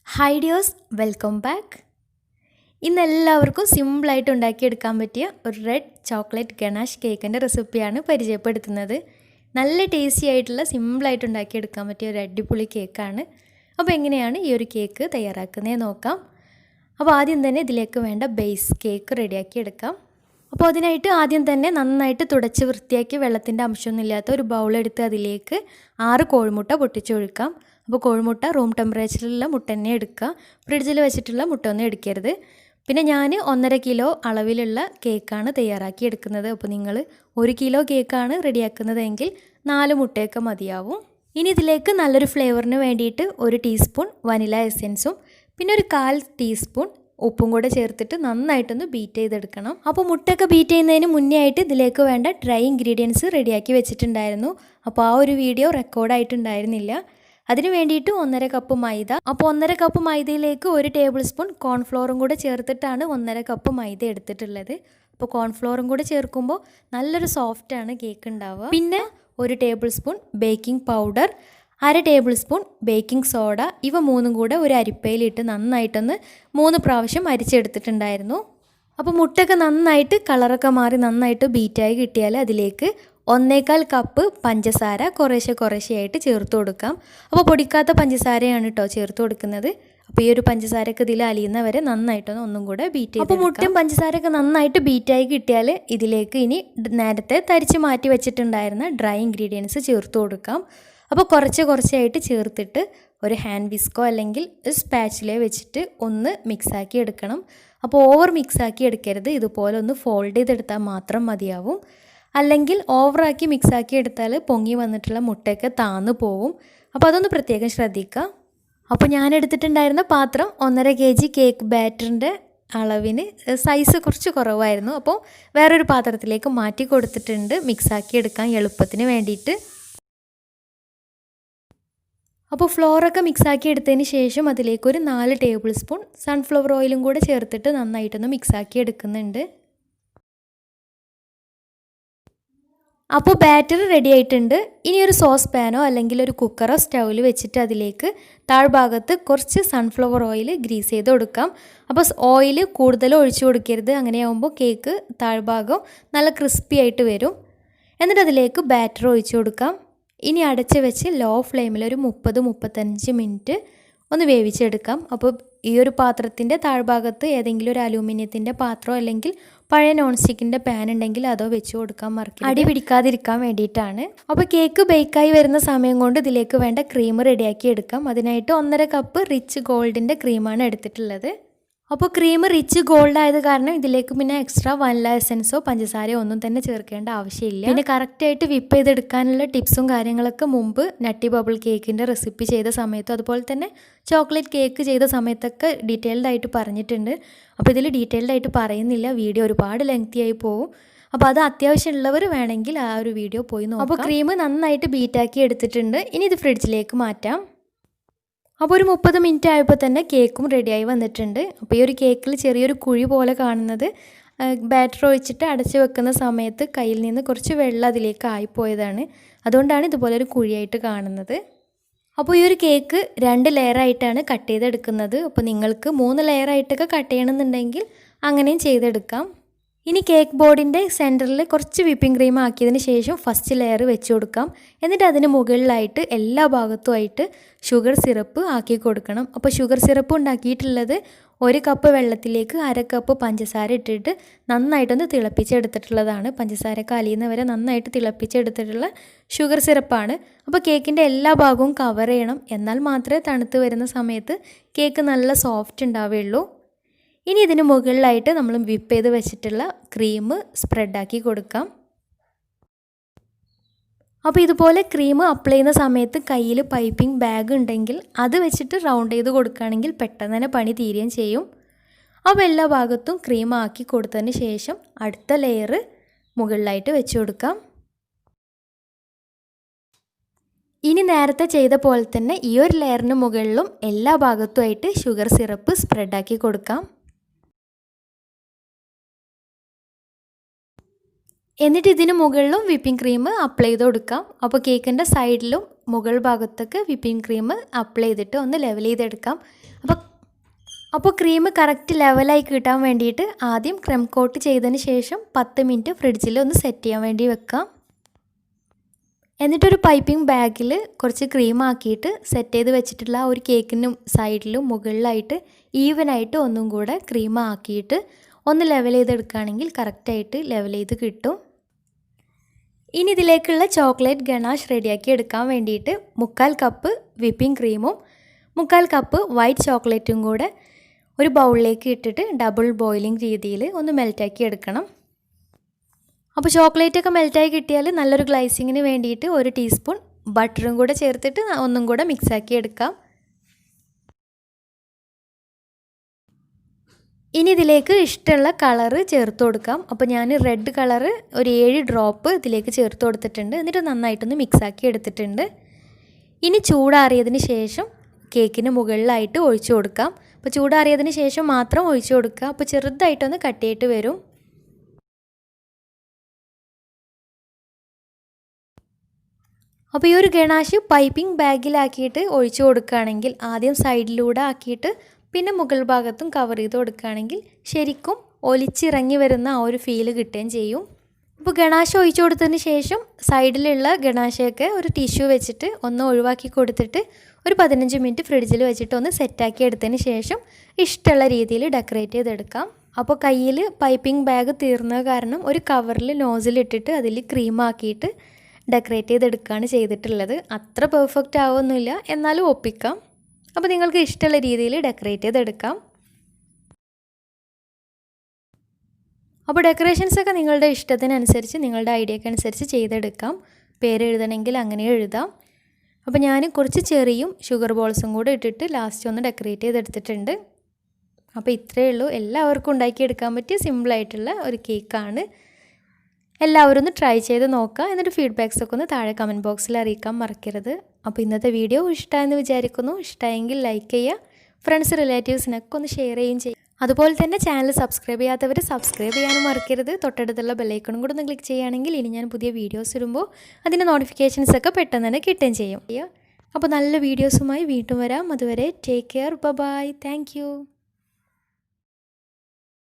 Hi dears, welcome back. ഇന്ന് എല്ലാവർക്കും സിമ്പിളായിട്ട് ഉണ്ടാക്കിയെടുക്കാൻ പറ്റിയ ഒരു റെഡ് ചോക്ലേറ്റ് ഗനാഷ് കേക്കിൻ്റെ റെസിപ്പിയാണ് പരിചയപ്പെടുത്തുന്നത്. നല്ല ടേസ്റ്റി ആയിട്ടുള്ള സിമ്പിളായിട്ട് ഉണ്ടാക്കിയെടുക്കാൻ പറ്റിയ ഒരു അടിപൊളി കേക്കാണ്. അപ്പോൾ എങ്ങനെയാണ് ഈ ഒരു കേക്ക് തയ്യാറാക്കുന്നത് നോക്കാം. അപ്പോൾ ആദ്യം തന്നെ ഇതിലേക്ക് വേണ്ട ബേസ് കേക്ക് റെഡിയാക്കി എടുക്കാം. അപ്പോൾ അതിനായിട്ട് ആദ്യം തന്നെ നന്നായിട്ട് തുടച്ച് വൃത്തിയാക്കി വെള്ളത്തിൻ്റെ അംശമൊന്നുമില്ലാത്ത ഒരു ബൗളെടുത്ത് അതിലേക്ക് 6 കോഴിമുട്ട പൊട്ടിച്ചൊഴിക്കാം. അപ്പോൾ കോഴിമുട്ട റൂം ടെമ്പറേച്ചറിലുള്ള മുട്ട തന്നെ എടുക്കുക. ഫ്രിഡ്ജിൽ വെച്ചിട്ടുള്ള മുട്ട ഒന്നും എടുക്കരുത്. പിന്നെ ഞാൻ 1.5 കിലോ അളവിലുള്ള കേക്കാണ് തയ്യാറാക്കി എടുക്കുന്നത്. അപ്പോൾ നിങ്ങൾ 1 കിലോ കേക്കാണ് റെഡിയാക്കുന്നതെങ്കിൽ 4 മുട്ടയൊക്കെ മതിയാവും. ഇനി ഇതിലേക്ക് നല്ലൊരു ഫ്ലേവറിന് വേണ്ടിയിട്ട് 1 ടീസ്പൂൺ വനില എസെൻസും പിന്നെ ഒരു 1/4 ടീസ്പൂൺ ഉപ്പും കൂടെ ചേർത്തിട്ട് നന്നായിട്ടൊന്ന് ബീറ്റ് ചെയ്തെടുക്കണം. അപ്പോൾ മുട്ടയൊക്കെ ബീറ്റ് ചെയ്യുന്നതിന് മുന്നേ ആയിട്ട് ഇതിലേക്ക് വേണ്ട ഡ്രൈ ഇൻഗ്രീഡിയൻസ് റെഡിയാക്കി വെച്ചിട്ടുണ്ടായിരുന്നു. അപ്പോൾ ആ ഒരു വീഡിയോ റെക്കോർഡായിട്ടുണ്ടായിരുന്നില്ല. അതിന് വേണ്ടിയിട്ട് 1.5 കപ്പ് മൈദ. അപ്പോൾ 1.5 കപ്പ് മൈദയിലേക്ക് 1 ടേബിൾ സ്പൂൺ കോൺഫ്ലോറും കൂടെ ചേർത്തിട്ടാണ് 1.5 കപ്പ് മൈദ എടുത്തിട്ടുള്ളത്. അപ്പോൾ കോൺഫ്ലോറും കൂടെ ചേർക്കുമ്പോൾ നല്ലൊരു സോഫ്റ്റാണ് കേക്ക് ഉണ്ടാവുക. പിന്നെ 1 table spoon baking powder, 1/2 table spoon baking soda, ഇവ മൂന്നും കൂടെ ഒരു അരിപ്പയിലിട്ട് നന്നായിട്ടൊന്ന് 3 പ്രാവശ്യം അരിച്ചെടുത്തിട്ടുണ്ടായിരുന്നു. അപ്പോൾ മുട്ടയൊക്കെ നന്നായിട്ട് കളറൊക്കെ മാറി നന്നായിട്ട് ബീറ്റായി കിട്ടിയാൽ അതിലേക്ക് 1.25 കപ്പ് പഞ്ചസാര കുറേശ്ശെയായിട്ട് ചേർത്ത് കൊടുക്കാം. അപ്പോൾ പൊടിക്കാത്ത പഞ്ചസാരയാണ് കേട്ടോ ചേർത്ത് കൊടുക്കുന്നത്. അപ്പോൾ ഈ ഒരു പഞ്ചസാരയൊക്കെ ഇതിൽ അലിയുന്നവരെ നന്നായിട്ടൊന്ന് ഒന്നും കൂടെ ബീറ്റ് ചെയ്ത്. അപ്പോൾ മുട്ടയും പഞ്ചസാരയൊക്കെ നന്നായിട്ട് ബീറ്റായി കിട്ടിയാൽ ഇതിലേക്ക് ഇനി നേരത്തെ തരിച്ച് മാറ്റി വെച്ചിട്ടുണ്ടായിരുന്ന ഡ്രൈ ഇൻഗ്രീഡിയൻസ് ചേർത്ത് കൊടുക്കാം. അപ്പോൾ കുറച്ചായിട്ട് ചേർത്തിട്ട് ഒരു ഹാൻഡ് വിസ്കോ അല്ലെങ്കിൽ ഒരു സ്പാച്ചിലോ വെച്ചിട്ട് ഒന്ന് മിക്സാക്കി എടുക്കണം. അപ്പോൾ ഓവർ മിക്സാക്കി എടുക്കരുത്. ഇതുപോലെ ഒന്ന് ഫോൾഡ് ചെയ്തെടുത്താൽ മാത്രം മതിയാവും. അല്ലെങ്കിൽ ഓവറാക്കി മിക്സാക്കി എടുത്താൽ പൊങ്ങി വന്നിട്ടുള്ള മുട്ടയൊക്കെ താന്നു പോവും. അപ്പോൾ അതൊന്ന് പ്രത്യേകം ശ്രദ്ധിക്കുക. അപ്പോൾ ഞാൻ എടുത്തിട്ടുണ്ടായിരുന്ന പാത്രം 1.5 kg കേക്ക് ബാറ്ററിൻ്റെ അളവിന് സൈസ് കുറച്ച് കുറവായിരുന്നു. അപ്പോൾ വേറൊരു പാത്രത്തിലേക്ക് മാറ്റി കൊടുത്തിട്ടുണ്ട് മിക്സാക്കി എടുക്കാൻ എളുപ്പത്തിന് വേണ്ടിയിട്ട്. അപ്പോൾ ഫ്ലോറൊക്കെ മിക്സാക്കി എടുത്തതിന് ശേഷം അതിലേക്ക് ഒരു 4 ടേബിൾ സ്പൂൺ സൺഫ്ലവർ ഓയിലും കൂടെ ചേർത്തിട്ട് നന്നായിട്ടൊന്ന് മിക്സാക്കി എടുക്കുന്നുണ്ട്. അപ്പോൾ ബാറ്റർ റെഡി ആയിട്ടുണ്ട്. ഇനി ഒരു സോസ് പാനോ അല്ലെങ്കിൽ ഒരു കുക്കറോ സ്റ്റൗവിൽ വെച്ചിട്ട് അതിലേക്ക് താഴ്ഭാഗത്ത് കുറച്ച് സൺഫ്ലവർ ഓയിൽ ഗ്രീസ് ചെയ്ത് കൊടുക്കാം. അപ്പോൾ ഓയിൽ കൂടുതൽ ഒഴിച്ചു കൊടുക്കരുത്. അങ്ങനെയാകുമ്പോൾ കേക്ക് താഴ്ഭാഗം നല്ല ക്രിസ്പി ആയിട്ട് വരും. എന്നിട്ട് അതിലേക്ക് ബാറ്റർ ഒഴിച്ചു കൊടുക്കാം. ഇനി അടച്ച് വെച്ച് ലോ ഫ്ലെയിമിൽ ഒരു 30-35 മിനിറ്റ് ഒന്ന് വേവിച്ചെടുക്കാം. അപ്പോൾ ഈ ഒരു പാത്രത്തിൻ്റെ താഴ്ഭാഗത്ത് ഏതെങ്കിലും ഒരു അലൂമിനിയത്തിൻ്റെ പാത്രമോ അല്ലെങ്കിൽ പഴയ നോൺ സ്റ്റിക്കിൻ്റെ പാൻ ഉണ്ടെങ്കിൽ അതോ വെച്ച് കൊടുക്കാൻ മറക്കില്ല, അടി പിടിക്കാതിരിക്കാൻ വേണ്ടിയിട്ടാണ്. അപ്പോൾ കേക്ക് ബേക്കായി വരുന്ന സമയം കൊണ്ട് ഇതിലേക്ക് വേണ്ട ക്രീം റെഡിയാക്കി എടുക്കാം. അതിനായിട്ട് 1.5 കപ്പ് റിച്ച് ഗോൾഡിൻ്റെ ക്രീമാണ് എടുത്തിട്ടുള്ളത്. അപ്പോൾ ക്രീം റിച്ച് ഗോൾഡ് ആയത് കാരണം ഇതിലേക്ക് പിന്നെ എക്സ്ട്രാ വനില എസൻസോ പഞ്ചസാരയോ ഒന്നും തന്നെ ചേർക്കേണ്ട ആവശ്യമില്ല. പിന്നെ കറക്റ്റായിട്ട് വിപ്പ് ചെയ്തെടുക്കാനുള്ള ടിപ്സും കാര്യങ്ങളൊക്കെ മുമ്പ് നട്ടി ബബിൾ കേക്കിൻ്റെ റെസിപ്പി ചെയ്ത സമയത്തും അതുപോലെ തന്നെ ചോക്ലേറ്റ് കേക്ക് ചെയ്ത സമയത്തൊക്കെ ഡീറ്റെയിൽഡ് ആയിട്ട് പറഞ്ഞിട്ടുണ്ട്. അപ്പോൾ ഇതിൽ ഡീറ്റെയിൽഡ് ആയിട്ട് പറയുന്നില്ല, വീഡിയോ ഒരുപാട് ലെങ്തി ആയി പോകും. അപ്പോൾ അത് അത്യാവശ്യമുള്ളവർ വേണമെങ്കിൽ ആ ഒരു വീഡിയോ പോയി നോക്കാം. അപ്പോൾ ക്രീം നന്നായിട്ട് ബീറ്റാക്കി എടുത്തിട്ടുണ്ട്. ഇനി ഇത് ഫ്രിഡ്ജിലേക്ക് മാറ്റാം. അപ്പോൾ ഒരു 30 മിനിറ്റ് ആയപ്പോൾ തന്നെ കേക്കും റെഡിയായി വന്നിട്ടുണ്ട്. അപ്പോൾ ഈ ഒരു കേക്കിൽ ചെറിയൊരു കുഴി പോലെ കാണുന്നത് ബാറ്റർ ഒഴിച്ചിട്ട് അടച്ച് വെക്കുന്ന സമയത്ത് കയ്യിൽ നിന്ന് കുറച്ച് വെള്ളം അതിലേക്ക് ആയിപ്പോയതാണ്. അതുകൊണ്ടാണ് ഇതുപോലെ ഒരു കുഴിയായിട്ട് കാണുന്നത്. അപ്പോൾ ഈ ഒരു കേക്ക് 2 ലെയറായിട്ടാണ് കട്ട് ചെയ്തെടുക്കുന്നത്. അപ്പോൾ നിങ്ങൾക്ക് 3 ലെയറായിട്ടൊക്കെ കട്ട് ചെയ്യണമെന്നുണ്ടെങ്കിൽ അങ്ങനെയും ചെയ്തെടുക്കാം. ഇനി കേക്ക് ബോർഡിൻ്റെ സെൻറ്ററിൽ കുറച്ച് വിപ്പിംഗ് ക്രീം ആക്കിയതിന് ശേഷം ഫസ്റ്റ് ലെയർ വെച്ച് കൊടുക്കാം. എന്നിട്ട് അതിന് മുകളിലായിട്ട് എല്ലാ ഭാഗത്തുമായിട്ട് ഷുഗർ സിറപ്പ് ആക്കി കൊടുക്കണം. അപ്പോൾ ഷുഗർ സിറപ്പ് ഉണ്ടാക്കിയിട്ടുള്ളത് 1 കപ്പ് വെള്ളത്തിലേക്ക് 1/2 കപ്പ് പഞ്ചസാര ഇട്ടിട്ട് നന്നായിട്ടൊന്ന് തിളപ്പിച്ചെടുത്തിട്ടുള്ളതാണ്. പഞ്ചസാര കലിയുന്നവരെ നന്നായിട്ട് തിളപ്പിച്ചെടുത്തിട്ടുള്ള ഷുഗർ സിറപ്പാണ്. അപ്പോൾ കേക്കിൻ്റെ എല്ലാ ഭാഗവും കവർ ചെയ്യണം. എന്നാൽ മാത്രമേ തണുത്ത് വരുന്ന സമയത്ത് കേക്ക് നല്ല സോഫ്റ്റ് ഉണ്ടാവുകയുള്ളൂ. ഇനി ഇതിന് മുകളിലായിട്ട് നമ്മൾ വിപ്പ് ചെയ്ത് വെച്ചിട്ടുള്ള ക്രീം സ്പ്രെഡാക്കി കൊടുക്കാം. അപ്പോൾ ഇതുപോലെ ക്രീം അപ്ലൈ ചെയ്യുന്ന സമയത്ത് കയ്യിൽ പൈപ്പിംഗ് ബാഗ് ഉണ്ടെങ്കിൽ അത് വെച്ചിട്ട് റൗണ്ട് ചെയ്ത് കൊടുക്കുകയാണെങ്കിൽ പെട്ടെന്ന് തന്നെ പണി തീരുകയും ചെയ്യും. അപ്പോൾ എല്ലാ ഭാഗത്തും ക്രീം ആക്കി കൊടുത്തതിന് ശേഷം അടുത്ത ലെയർ മുകളിലായിട്ട് വെച്ച് കൊടുക്കാം. ഇനി നേരത്തെ ചെയ്ത പോലെ തന്നെ ഈ ഒരു ലെയറിന് മുകളിലും എല്ലാ ഭാഗത്തുമായിട്ട് ഷുഗർ സിറപ്പ് സ്പ്രെഡാക്കി കൊടുക്കാം. എന്നിട്ട് ഇതിന് മുകളിലും വിപ്പിംഗ് ക്രീം അപ്ലൈ ചെയ്ത് കൊടുക്കാം. അപ്പോൾ കേക്കിൻ്റെ സൈഡിലും മുകൾ ഭാഗത്തൊക്കെ വിപ്പിംഗ് ക്രീം അപ്ലൈ ചെയ്തിട്ട് ഒന്ന് ലെവൽ ചെയ്തെടുക്കാം. അപ്പോൾ ക്രീം കറക്റ്റ് ലെവലായി കിട്ടാൻ വേണ്ടിയിട്ട് ആദ്യം ക്രീം കോട്ട് ചെയ്തതിന് ശേഷം 10 മിനിറ്റ് ഫ്രിഡ്ജിൽ ഒന്ന് സെറ്റ് ചെയ്യാൻ വേണ്ടി വെക്കാം. എന്നിട്ടൊരു പൈപ്പിംഗ് ബാഗിൽ കുറച്ച് ക്രീം ആക്കിയിട്ട് സെറ്റ് ചെയ്ത് വെച്ചിട്ടുള്ള ഒരു കേക്കിനും സൈഡിലും മുകളിലായിട്ട് ഈവനായിട്ട് ഒന്നും കൂടെ ക്രീം ആക്കിയിട്ട് ഒന്ന് ലെവൽ ചെയ്തെടുക്കുകയാണെങ്കിൽ കറക്റ്റായിട്ട് ലെവൽ ചെയ്ത് കിട്ടും. ഇനി ഇതിലേക്കുള്ള ചോക്ലേറ്റ് ഗണാഷ് റെഡിയാക്കി എടുക്കാൻ വേണ്ടിയിട്ട് 3/4 കപ്പ് വിപ്പിംഗ് ക്രീമും 3/4 കപ്പ് വൈറ്റ് ചോക്ലേറ്റും കൂടെ ഒരു ബൗളിലേക്ക് ഇട്ടിട്ട് ഡബിൾ ബോയിലിംഗ് രീതിയിൽ ഒന്ന് മെൽറ്റാക്കി എടുക്കണം. അപ്പോൾ ചോക്ലേറ്റൊക്കെ മെൽറ്റായി കിട്ടിയാൽ നല്ലൊരു ഗ്ലൈസിങ്ങിന് വേണ്ടിയിട്ട് 1 ടീസ്പൂൺ ബട്ടറും കൂടെ ചേർത്തിട്ട് ഒന്നും കൂടെ മിക്സാക്കി എടുക്കാം. ഇനി ഇതിലേക്ക് ഇഷ്ടമുള്ള കളറ് ചേർത്ത് കൊടുക്കാം. അപ്പോൾ ഞാൻ റെഡ് കളറ് ഒരു 7 ഡ്രോപ്പ് ഇതിലേക്ക് ചേർത്ത് കൊടുത്തിട്ടുണ്ട്. എന്നിട്ട് നന്നായിട്ടൊന്ന് മിക്സാക്കി എടുത്തിട്ടുണ്ട്. ഇനി ചൂടാറിയതിന് ശേഷം കേക്കിന് മുകളിലായിട്ട് ഒഴിച്ചു കൊടുക്കാം. അപ്പോൾ ചൂടാറിയതിന് ശേഷം മാത്രം ഒഴിച്ചു കൊടുക്കുക. അപ്പോൾ ചെറുതായിട്ടൊന്ന് കട്ടിയായിട്ട് വരും. അപ്പോൾ ഈ ഒരു ഗണാഷ് പൈപ്പിംഗ് ബാഗിലാക്കിയിട്ട് ഒഴിച്ചു കൊടുക്കുകയാണെങ്കിൽ ആദ്യം സൈഡിലൂടെ ആക്കിയിട്ട് പിന്നെ മുകൾ ഭാഗത്തും കവർ ചെയ്ത് കൊടുക്കുകയാണെങ്കിൽ ശരിക്കും ഒലിച്ചിറങ്ങി വരുന്ന ആ ഒരു ഫീല് കിട്ടുകയും ചെയ്യും. അപ്പോൾ ഗണാഷ് ഒഴിച്ചു കൊടുത്തതിന് ശേഷം സൈഡിലുള്ള ഗണാഷയൊക്കെ ഒരു ടിഷ്യൂ വെച്ചിട്ട് ഒന്ന് ഒഴിവാക്കി കൊടുത്തിട്ട് ഒരു 15 മിനിറ്റ് ഫ്രിഡ്ജിൽ വെച്ചിട്ട് ഒന്ന് സെറ്റാക്കി എടുത്തതിന് ശേഷം ഇഷ്ടമുള്ള രീതിയിൽ ഡെക്കറേറ്റ് ചെയ്തെടുക്കാം. അപ്പോൾ കയ്യിൽ പൈപ്പിംഗ് ബാഗ് തീർന്നത് കാരണം ഒരു കവറിൽ നോസിലിട്ടിട്ട് അതിൽ ക്രീം ആക്കിയിട്ട് ഡെക്കറേറ്റ് ചെയ്തെടുക്കുകയാണ് ചെയ്തിട്ടുള്ളത്. അത്ര പെർഫെക്റ്റ് ആവുമൊന്നുമില്ല, എന്നാലും ഒപ്പിക്കാം. അപ്പോൾ നിങ്ങൾക്ക് ഇഷ്ടമുള്ള രീതിയിൽ ഡെക്കറേറ്റ് ചെയ്തെടുക്കാം. അപ്പോൾ ഡെക്കറേഷൻസൊക്കെ നിങ്ങളുടെ ഇഷ്ടത്തിനനുസരിച്ച് നിങ്ങളുടെ ഐഡിയക്ക് അനുസരിച്ച് ചെയ്തെടുക്കാം. പേര് എഴുതണമെങ്കിൽ അങ്ങനെ എഴുതാം. അപ്പോൾ ഞാൻ കുറച്ച് ചെറിയും ഷുഗർ ബോൾസും കൂടെ ഇട്ടിട്ട് ലാസ്റ്റ് ഒന്ന് ഡെക്കറേറ്റ് ചെയ്തെടുത്തിട്ടുണ്ട്. അപ്പോൾ ഇത്രയേ ഉള്ളൂ. എല്ലാവർക്കും ഉണ്ടാക്കിയെടുക്കാൻ പറ്റിയ സിമ്പിളായിട്ടുള്ള ഒരു കേക്കാണ്. എല്ലാവരും ഒന്ന് ട്രൈ ചെയ്ത് നോക്കുക. എന്നിട്ട് ഫീഡ്ബാക്സൊക്കെ ഒന്ന് താഴെ കമൻറ്റ് ബോക്സിൽ അറിയിക്കാൻ മറക്കരുത്. അപ്പോൾ ഇന്നത്തെ വീഡിയോ ഇഷ്ടമായെന്ന് വിചാരിക്കുന്നു. ഇഷ്ടമായെങ്കിൽ ലൈക്ക് ചെയ്യുക, ഫ്രണ്ട്സ് റിലേറ്റീവ്സിനൊക്കെ ഒന്ന് ഷെയർ ചെയ്യുകയും ചെയ്യും. അതുപോലെ തന്നെ ചാനൽ സബ്സ്ക്രൈബ് ചെയ്യാത്തവർ സബ്സ്ക്രൈബ് ചെയ്യാനും മറക്കരുത്. തൊട്ടടുത്തുള്ള ബെല്ലൈക്കണും കൂടെ ഒന്ന് ക്ലിക്ക് ചെയ്യുകയാണെങ്കിൽ ഇനി ഞാൻ പുതിയ വീഡിയോസ് ഇടുമ്പോൾ അതിൻ്റെ നോട്ടിഫിക്കേഷൻസൊക്കെ പെട്ടെന്ന് തന്നെ കിട്ടുകയും ചെയ്യും. അപ്പോൾ നല്ല വീഡിയോസുമായി വീണ്ടും വരാം. അതുവരെ take care, bye, thank U.